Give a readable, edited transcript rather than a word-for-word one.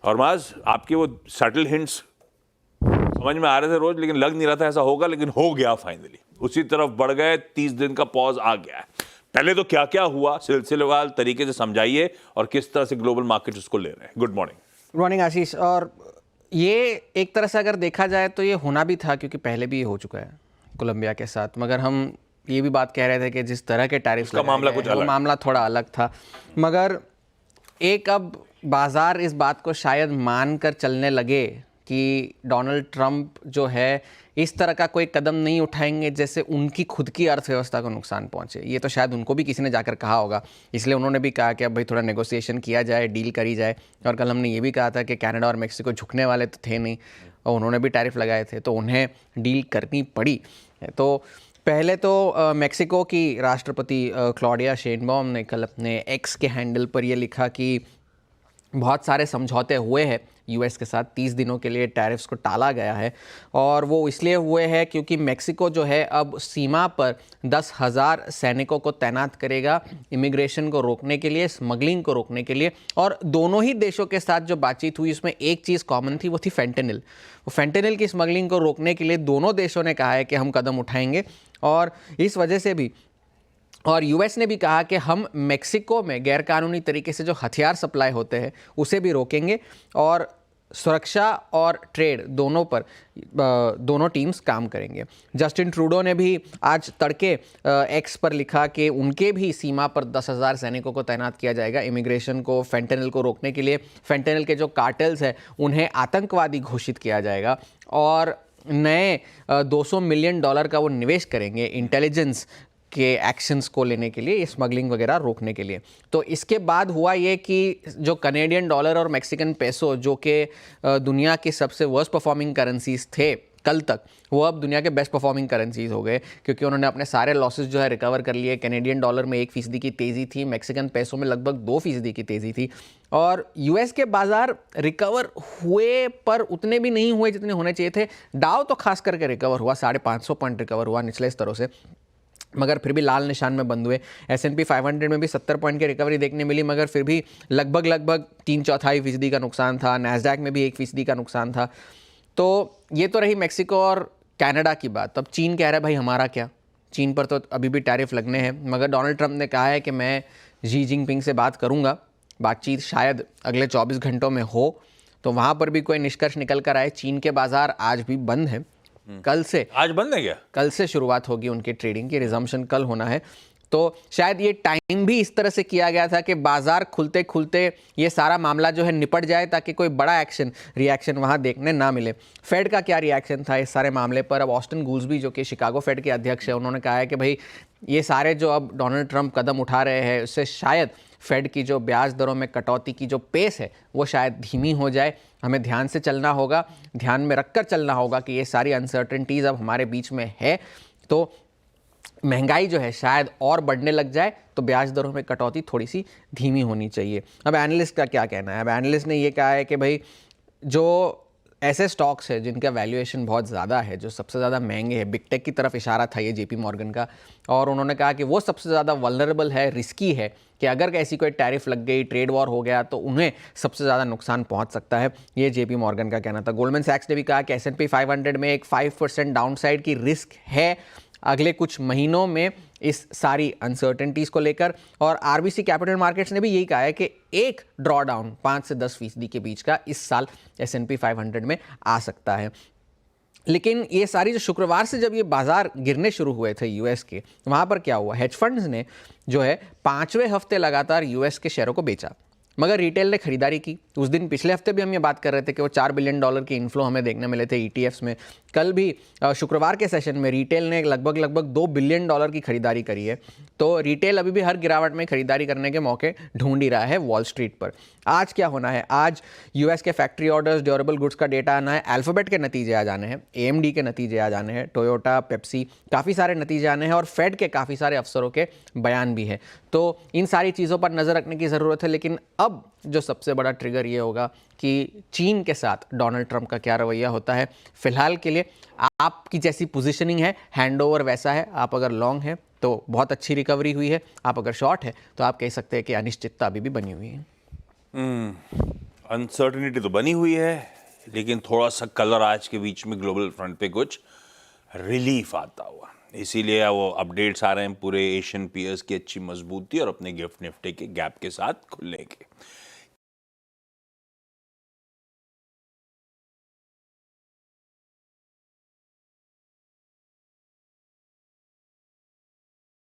और माज आपके वो सटल हिंट्स समझ में आ रहे थे रोज, लेकिन लग नहीं रहा था ऐसा होगा, लेकिन हो गया फाइनली। उसी तरफ बढ़ गए, 30 दिन का पॉज आ गया है। पहले तो क्या क्या हुआ सिलसिलेवार तरीके से समझाइए और किस तरह से ग्लोबल मार्केट उसको ले रहे हैं। Good morning. गुड मॉर्निंग आशीष। और ये एक तरह से अगर देखा जाए तो ये होना भी था, क्योंकि पहले भी ये हो चुका है कोलंबिया के साथ। मगर हम ये भी बात कह रहे थे कि जिस तरह के टैरिफ्स का मामला कुछ अलग, वो मामला थोड़ा अलग था। मगर एक अब बाजार इस बात को शायद मान कर चलने लगे कि डोनाल्ड ट्रंप जो है इस तरह का कोई कदम नहीं उठाएंगे जैसे उनकी खुद की अर्थव्यवस्था को नुकसान पहुंचे। ये तो शायद उनको भी किसी ने जाकर कहा होगा, इसलिए उन्होंने भी कहा कि अब भाई थोड़ा नेगोशिएशन किया जाए, डील करी जाए। और कल हमने ये भी कहा था कि कनाडा और मेक्सिको झुकने वाले तो थे नहीं, और उन्होंने भी टैरिफ लगाए थे, तो उन्हें डील करनी पड़ी। तो पहले तो मेक्सिको की राष्ट्रपति क्लॉडिया शेनबॉम ने कल अपने एक्स के हैंडल पर ये लिखा कि बहुत सारे समझौते हुए हैं यूएस के साथ, 30 दिनों के लिए टैरिफ्स को टाला गया है। और वो इसलिए हुए हैं क्योंकि मेक्सिको जो है अब सीमा पर 10,000 सैनिकों को तैनात करेगा इमिग्रेशन को रोकने के लिए, स्मगलिंग को रोकने के लिए। और दोनों ही देशों के साथ जो बातचीत हुई उसमें एक चीज़ कॉमन थी, वो थी फेंटेनिल। वो फेंटेनिल की स्मगलिंग को रोकने के लिए दोनों देशों ने कहा है कि हम कदम उठाएंगे। और इस वजह से भी, और यूएस ने भी कहा कि हम मेक्सिको में गैरकानूनी तरीके से जो हथियार सप्लाई होते हैं उसे भी रोकेंगे, और सुरक्षा और ट्रेड दोनों पर दोनों टीम्स काम करेंगे। जस्टिन ट्रूडो ने भी आज तड़के एक्स पर लिखा कि उनके भी सीमा पर 10,000 सैनिकों को तैनात किया जाएगा इमिग्रेशन को, फेंटेनिल को रोकने के लिए। फेंटेनिल के जो कार्टेल्स हैं उन्हें आतंकवादी घोषित किया जाएगा, और नए $200 मिलियन का वो निवेश करेंगे इंटेलिजेंस के एक्शंस को लेने के लिए, स्मगलिंग वगैरह रोकने के लिए। तो इसके बाद हुआ ये कि जो कनेडियन डॉलर और मैक्सिकन पेसो, जो कि दुनिया की सबसे वर्स्ट परफॉर्मिंग करेंसीज थे कल तक, वो अब दुनिया के बेस्ट परफॉर्मिंग करेंसीज हो गए, क्योंकि उन्होंने अपने सारे लॉसेस जो है रिकवर कर लिए। कैनेडियन डॉलर में 1% की तेज़ी थी, मैक्सिकन पेसो में लगभग 2% की तेज़ी थी। और यूएस के बाजार रिकवर हुए, पर उतने भी नहीं हुए जितने होने चाहिए थे। डाउ तो खास करके रिकवर हुआ, 550 पॉइंट रिकवर हुआ निचले स्तरों से, मगर फिर भी लाल निशान में बंद हुए। S&P 500 में भी 70 पॉइंट की रिकवरी देखने मिली, मगर फिर भी लगभग 3/4% का नुकसान था। नैस्डैक में भी 1% का नुकसान था। तो ये तो रही मेक्सिको और कनाडा की बात। अब चीन कह रहा है भाई हमारा क्या, चीन पर तो अभी भी टैरिफ लगने हैं। मगर डोनाल्ड ट्रंप ने कहा है कि मैं शी जिनपिंग से बात करूंगा, बातचीत शायद अगले 24 घंटों में हो, तो वहाँ पर भी कोई निष्कर्ष निकल कर आए। चीन के बाजार आज भी बंद हैं, कल से, आज बंद है क्या? कल से शुरुआत होगी उनकी ट्रेडिंग की, रिजम्पशन कल होना है। तो शायद ये टाइम भी इस तरह से किया गया था कि बाजार खुलते खुलते ये सारा मामला जो है निपट जाए, ताकि कोई बड़ा रिएक्शन वहाँ देखने ना मिले। फेड का क्या रिएक्शन था इस सारे मामले पर? अब ऑस्टिन गूल्सबी जो कि शिकागो फेड के अध्यक्ष है, उन्होंने कहा है कि भाई ये सारे जो अब डोनाल्ड ट्रंप कदम उठा रहे हैं उससे शायद फेड की जो ब्याज दरों में कटौती की जो पेस है वो शायद धीमी हो जाए। हमें ध्यान से चलना होगा, ध्यान में रखकर चलना होगा कि ये सारी अनसर्टेनिटीज़ अब हमारे बीच में है, तो महंगाई जो है शायद और बढ़ने लग जाए, तो ब्याज दरों में कटौती थोड़ी सी धीमी होनी चाहिए। अब एनालिस्ट का क्या कहना है? अब एनालिस्ट ने ये कहा है कि भाई जो ऐसे स्टॉक्स है जिनका वैल्यूएशन बहुत ज़्यादा है, जो सबसे ज़्यादा महंगे हैं, बिग टेक की तरफ इशारा था ये जेपी मॉर्गन का, और उन्होंने कहा कि वो सबसे ज़्यादा वल्नरेबल है, रिस्की है, कि अगर ऐसी कोई टैरिफ लग गई, ट्रेड वॉर हो गया, तो उन्हें सबसे ज़्यादा नुकसान पहुंच सकता है। ये जेपी मॉर्गन का कहना था। गोल्डमैन सैक्स ने भी कहा कि S&P 500 में एक 5% डाउनसाइड की रिस्क है अगले कुछ महीनों में इस सारी अनसर्टेनिटीज़ को लेकर। और आरबीसी कैपिटल मार्केट्स ने भी यही कहा है कि एक ड्रॉडाउन 5 से 10% के बीच का इस साल S&P 500 में आ सकता है। लेकिन ये सारी जो शुक्रवार से जब ये बाजार गिरने शुरू हुए थे यूएस के, वहाँ पर क्या हुआ? हेज फंड्स ने जो है 5वें हफ्ते लगातार यूएस के शेयरों को बेचा, मगर रिटेल ने खरीदारी की। उस दिन पिछले हफ्ते भी हम ये बात कर रहे थे कि वो $4 बिलियन की इनफ्लो हमें देखने मिले थे ETFs में। कल भी शुक्रवार के सेशन में रिटेल ने लगभग $2 बिलियन की खरीदारी करी है। तो रिटेल अभी भी हर गिरावट में खरीदारी करने के मौके ढूंढ ही रहा है वॉल स्ट्रीट पर। आज क्या होना है? आज यूएस के फैक्ट्री ऑर्डर्स, ड्यूरेबल गुड्स का डेटा आना है, अल्फाबेट के नतीजे आ जाने हैं, AMD के नतीजे आ जाने हैं, टोयोटा, पेप्सी, काफ़ी सारे नतीजे आने हैं, और फेड के काफ़ी सारे अफसरों के बयान भी हैं। तो इन सारी चीज़ों पर नज़र रखने की ज़रूरत है। लेकिन अब जो सबसे बड़ा ट्रिगर ये होगा कि चीन के साथ डोनाल्ड ट्रंप का क्या रवैया होता है। फिलहाल के लिए आपकी जैसी पोजीशनिंग है, हैंडओवर वैसा है। आप अगर लॉन्ग है तो बहुत अच्छी रिकवरी हुई है, आप अगर शॉर्ट है तो आप कह सकते हैं कि अनिश्चितता अभी भी बनी हुई है। अनसर्टिनिटी तो बनी हुई है, लेकिन थोड़ा सा कलर आज के बीच में ग्लोबल फ्रंट पे कुछ रिलीफ आता हुआ, इसीलिए वो अपडेट्स आ रहे हैं पूरे एशियन पीयर्स की अच्छी मजबूती और अपने गिफ्ट निफ्टी के गैप के साथ खुलने के।